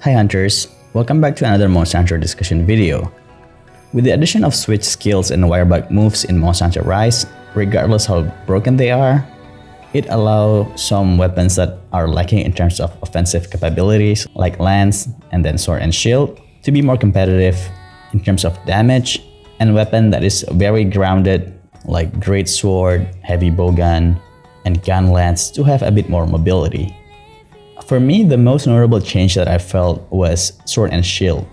Hi Hunters, welcome back to another Monster Hunter discussion video. With the addition of switch skills and wirebug moves in Monster Hunter Rise, regardless how broken they are, it allows some weapons that are lacking in terms of offensive capabilities like lance and then sword and shield to be more competitive in terms of damage, and weapon that is very grounded like great sword, heavy bowgun, and gun lance to have a bit more mobility. For me, the most notable change that I felt was sword and shield,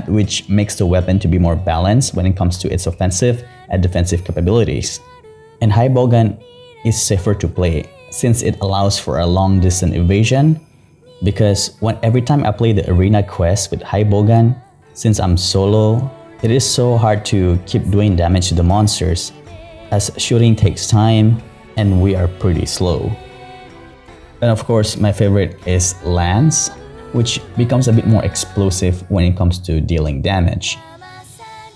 which makes the weapon to be more balanced when it comes to its offensive and defensive capabilities. And high bowgun is safer to play since it allows for a long distance evasion, because every time I play the arena quest with high bowgun, since I'm solo, it is so hard to keep doing damage to the monsters as shooting takes time and we are pretty slow. And of course, my favorite is lance, which becomes a bit more explosive when it comes to dealing damage.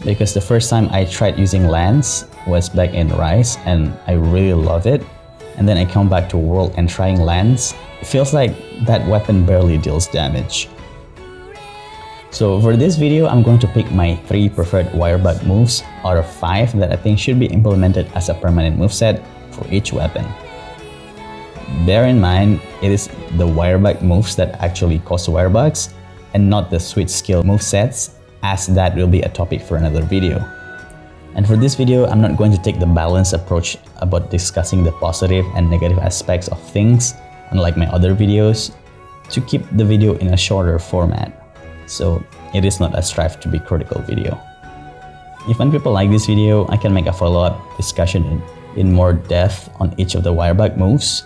Because the first time I tried using lance was back in Rise and I really love it. And then I come back to World and trying lance, it feels like that weapon barely deals damage. So for this video, I'm going to pick my 3 preferred wirebug moves out of 5 that I think should be implemented as a permanent moveset for each weapon. Bear in mind, it is the wirebug moves that actually cost wirebugs and not the switch skill movesets, as that will be a topic for another video. And for this video, I'm not going to take the balanced approach about discussing the positive and negative aspects of things, unlike my other videos, to keep the video in a shorter format. So it is not a strive to be critical video. If when people like this video, I can make a follow-up discussion in more depth on each of the wirebug moves.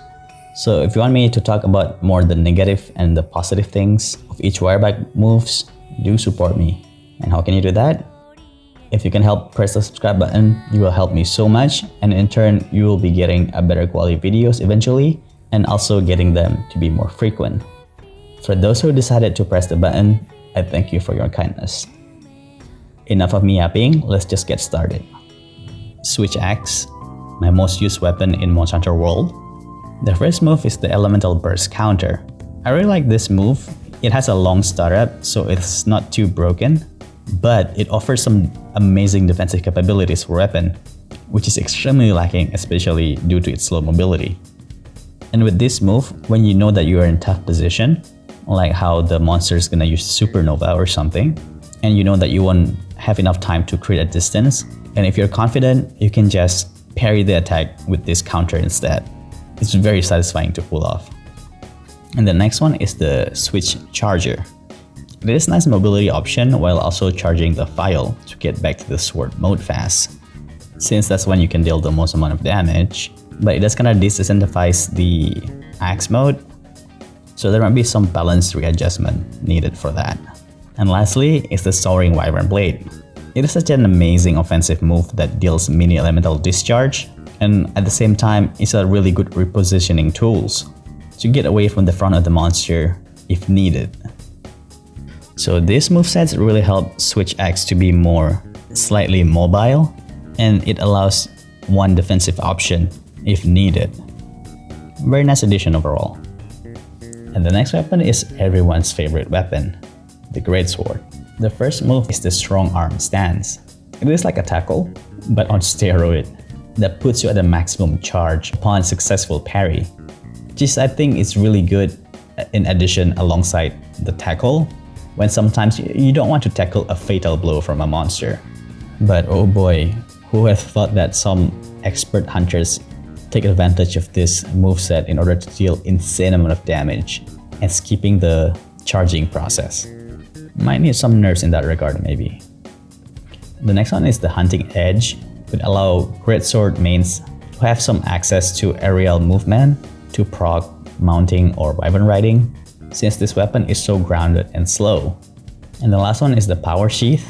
So if you want me to talk about more the negative and the positive things of each wirebug moves, do support me. And how can you do that? If you can help press the subscribe button, you will help me so much, and in turn, you will be getting a better quality videos eventually, and also getting them to be more frequent. For those who decided to press the button, I thank you for your kindness. Enough of me yapping, let's just get started. Switch Axe, my most used weapon in Monster Hunter World. The first move is the Elemental Burst counter. I really like this move. It has a long startup, so it's not too broken, but it offers some amazing defensive capabilities for weapon, which is extremely lacking, especially due to its slow mobility. And with this move, when you know that you are in tough position, like how the monster is gonna use Supernova or something, and you know that you won't have enough time to create a distance, and if you're confident, you can just parry the attack with this counter instead. It's very satisfying to pull off. And the next one is the Switch Charger. It is a nice mobility option while also charging the file to get back to the sword mode fast, since that's when you can deal the most amount of damage, but it does kind of disincentivize the axe mode, so there might be some balance readjustment needed for that. And lastly is the Soaring Wyvern Blade. It is such an amazing offensive move that deals mini elemental discharge, and at the same time, it's a really good repositioning tools to get away from the front of the monster if needed. So these movesets really help Switch Axe to be more slightly mobile, and it allows one defensive option if needed. Very nice addition overall. And the next weapon is everyone's favorite weapon, the Greatsword. The first move is the Strong Arm Stance. It is like a tackle, but on steroid, that puts you at a maximum charge upon successful parry, which is, I think, is really good in addition alongside the tackle, when sometimes you don't want to tackle a fatal blow from a monster. But oh boy, who has thought that some expert hunters take advantage of this moveset in order to deal insane amount of damage and skipping the charging process. Might need some nerves in that regard maybe. The next one is the Hunting Edge. Would allow Greatsword mains to have some access to aerial movement to proc mounting or wyvern riding, since this weapon is so grounded and slow. And the last one is the Power Sheath.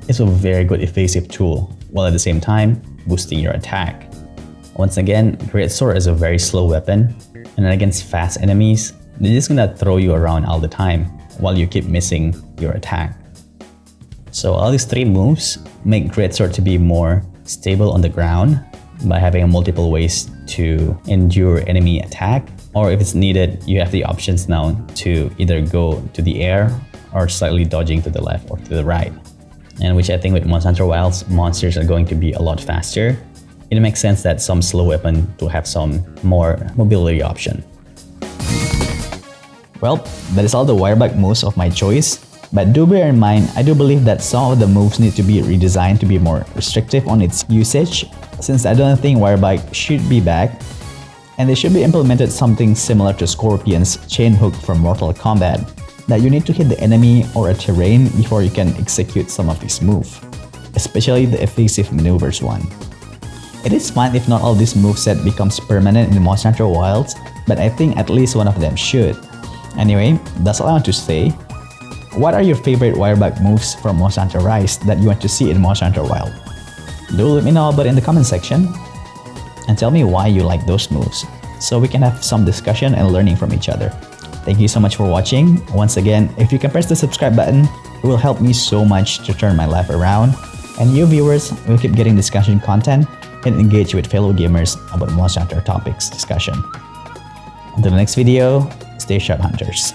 It's a very good evasive tool, while at the same time boosting your attack. Once again, Greatsword is a very slow weapon, and against fast enemies, they're just gonna throw you around all the time while you keep missing your attack. So all these 3 moves make Greatsword to be more stable on the ground by having multiple ways to endure enemy attack, or if it's needed, you have the options now to either go to the air or slightly dodging to the left or to the right. And which I think with Monster Hunter Wilds, monsters are going to be a lot faster. It makes sense that some slow weapon to have some more mobility option. Well, that is all the wirebug moves of my choice. But do bear in mind, I do believe that some of the moves need to be redesigned to be more restrictive on its usage, since I don't think wirebug should be back. And they should be implemented something similar to Scorpion's chain hook from Mortal Kombat, that you need to hit the enemy or a terrain before you can execute some of these moves, especially the evasive maneuvers one. It is fine if not all these moveset becomes permanent in Monster Hunter Wilds, but I think at least one of them should. Anyway, that's all I want to say. What are your favorite wirebug moves from Monster Hunter Rise that you want to see in Monster Hunter Wild? Do let me know about it in the comment section, and tell me why you like those moves, so we can have some discussion and learning from each other. Thank you so much for watching. Once again, if you can press the subscribe button, it will help me so much to turn my life around, and you viewers will keep getting discussion content and engage with fellow gamers about Monster Hunter topics discussion. Until the next video, stay sharp, hunters.